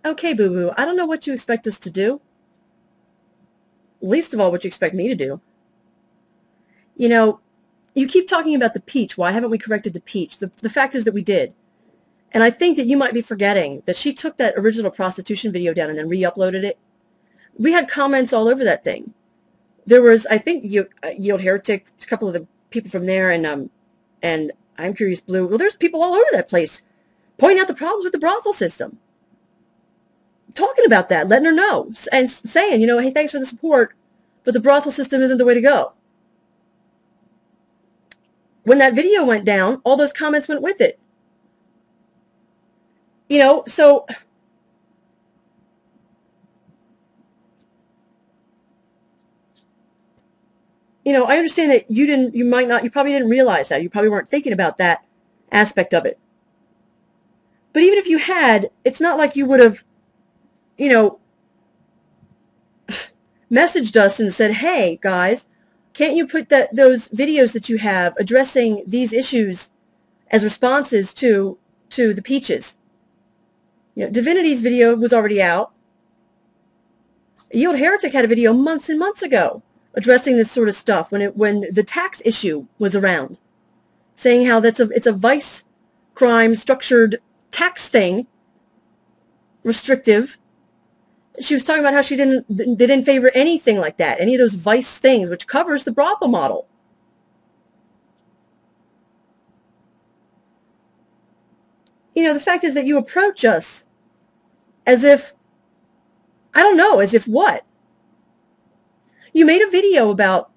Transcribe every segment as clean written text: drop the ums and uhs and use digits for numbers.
okay, boo-boo, I don't know what you expect us to do. Least of all, what you expect me to do. You know, you keep talking about the peach. Why haven't we corrected the peach? The fact is that we did. And I think that you might be forgetting that she took that original prostitution video down and then re-uploaded it. We had comments all over that thing. There was, I think, Yield Heretic, a couple of the people from there, and I'm Curious Blue. Well, there's people all over that place pointing out the problems with the brothel system. Talking about that, letting her know, and saying, you know, hey, thanks for the support, but the brothel system isn't the way to go. When that video went down, all those comments went with it. You know, so you know, I understand that you probably didn't realize that. You probably weren't thinking about that aspect of it. But even if you had, it's not like you would have, you know, messaged us and said, hey, guys, can't you put those videos that you have addressing these issues as responses to the peaches? You know, Divinity's video was already out. Yield Heretic had a video months and months ago addressing this sort of stuff when the tax issue was around, saying how it's a vice crime structured tax thing, restrictive. She was talking about how they didn't favor anything like that, any of those vice things, which covers the brothel model. You know, the fact is that you approach us as if, I don't know, as if what? You made a video about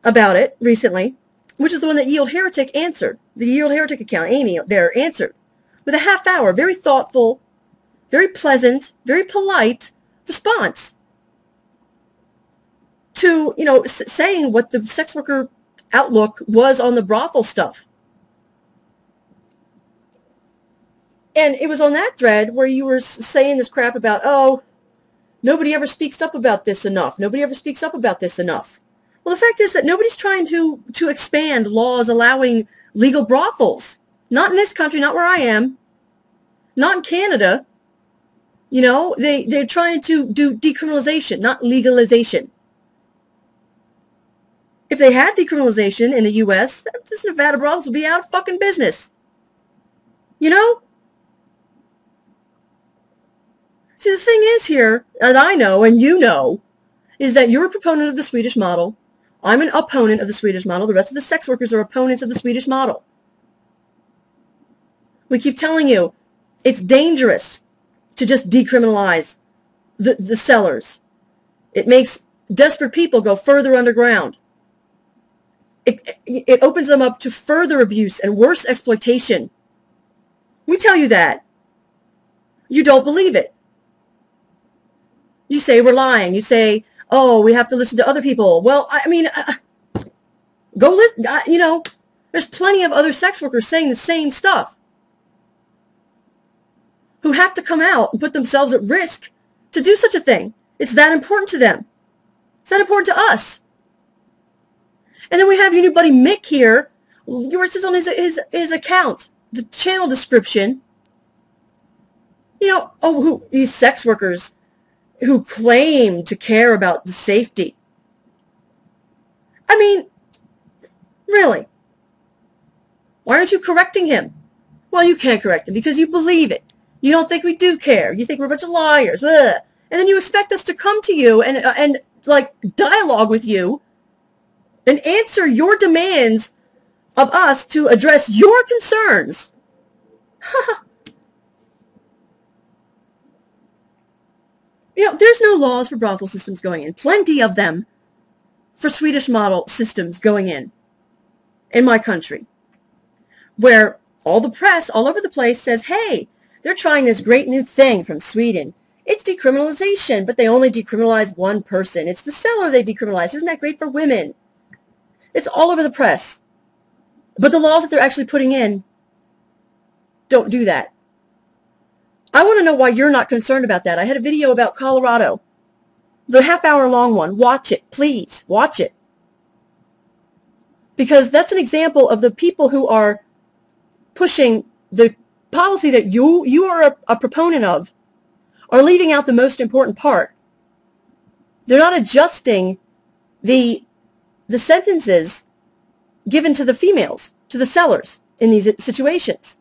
it recently, which is the one that Yield Heretic answered. The Yield Heretic account, Amy there, answered with a half hour, very thoughtful, very pleasant, very polite response to, you know, saying what the sex worker outlook was on the brothel stuff. And it was on that thread where you were saying this crap about, oh, nobody ever speaks up about this enough. Nobody ever speaks up about this enough. Well, the fact is that nobody's trying to expand laws allowing legal brothels. Not in this country, not where I am. Not in Canada. You know, they're trying to do decriminalization, not legalization. If they had decriminalization in the U.S., this Nevada brothels would be out of fucking business. You know? See, the thing is here, and I know, and you know, is that you're a proponent of the Swedish model. I'm an opponent of the Swedish model. The rest of the sex workers are opponents of the Swedish model. We keep telling you, it's dangerous to just decriminalize the sellers. It makes desperate people go further underground. It opens them up to further abuse and worse exploitation. We tell you that. You don't believe it. You say we're lying. You say, oh, we have to listen to other people. Well, I mean, go listen. You know, there's plenty of other sex workers saying the same stuff who have to come out and put themselves at risk to do such a thing. It's that important to them. It's that important to us. And then we have your new buddy Mick here, where it says on his account, the channel description, you know, oh, these sex workers who claim to care about the safety. I mean, really? Why aren't you correcting him? Well, you can't correct him because you believe it. You don't think we do care. You think we're a bunch of liars. Ugh. And then you expect us to come to you and like dialogue with you and answer your demands of us to address your concerns. You know, there's no laws for brothel systems going in. Plenty of them for Swedish model systems going in my country, where all the press all over the place says, hey, they're trying this great new thing from Sweden. It's decriminalization, but they only decriminalize one person. It's the seller they decriminalize. Isn't that great for women? It's all over the press. But the laws that they're actually putting in don't do that. I want to know why you're not concerned about that. I had a video about Colorado, the half-hour-long one. Watch it, please. Watch it. Because that's an example of the people who are pushing the policy that you are a proponent of, are leaving out the most important part. They're not adjusting the sentences given to the females, to the sellers in these situations.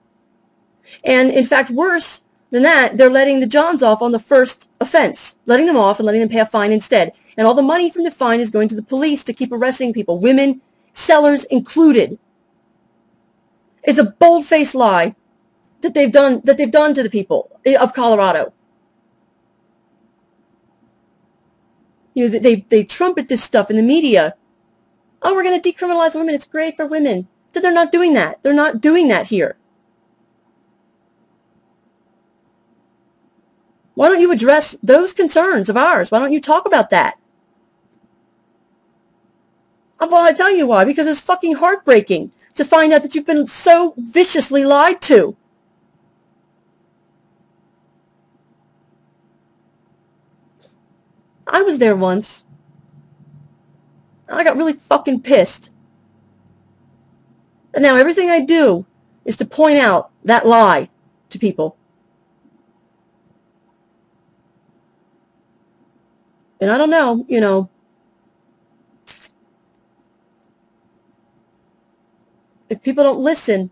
And in fact, worse than that, they're letting the Johns off on the first offense, letting them off and letting them pay a fine instead. And all the money from the fine is going to the police to keep arresting people, women, sellers included. It's a bold-faced lie that they've done to the people of Colorado. You know, they trumpet this stuff in the media. Oh, we're going to decriminalize women. It's great for women. But they're not doing that. They're not doing that here. Why don't you address those concerns of ours? Why don't you talk about that? Well, I tell you why. Because it's fucking heartbreaking to find out that you've been so viciously lied to. I was there once. I got really fucking pissed. And now everything I do is to point out that lie to people. And I don't know, you know, if people don't listen,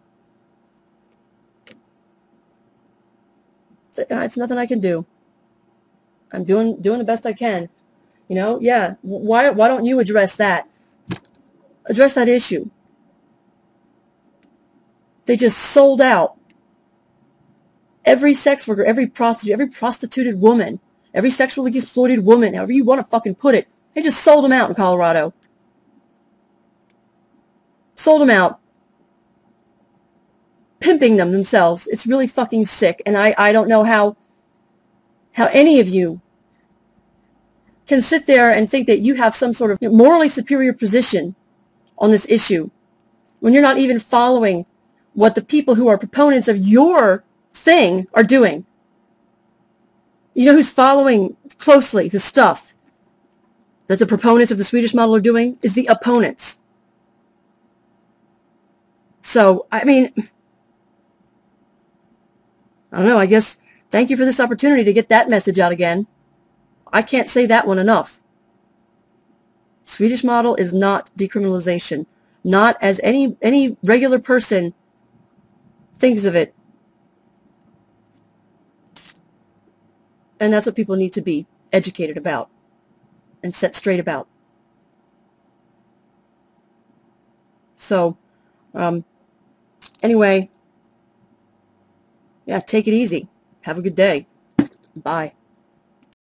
it's nothing I can do. I'm doing the best I can. You know, yeah. Why don't you address that? Address that issue. They just sold out every sex worker, every prostitute, every prostituted woman, every sexually exploited woman, however you want to fucking put it. They just sold them out in Colorado. Sold them out. Pimping them themselves. It's really fucking sick. And I don't know how any of you can sit there and think that you have some sort of morally superior position on this issue when you're not even following what the people who are proponents of your thing are doing. You know who's following closely the stuff that the proponents of the Swedish model are doing? Is the opponents. So, I mean, I don't know, I guess thank you for this opportunity to get that message out again. I can't say that one enough. Swedish model is not decriminalization. Not as any regular person thinks of it. And that's what people need to be educated about and set straight about. So, anyway, yeah, take it easy. Have a good day. Bye.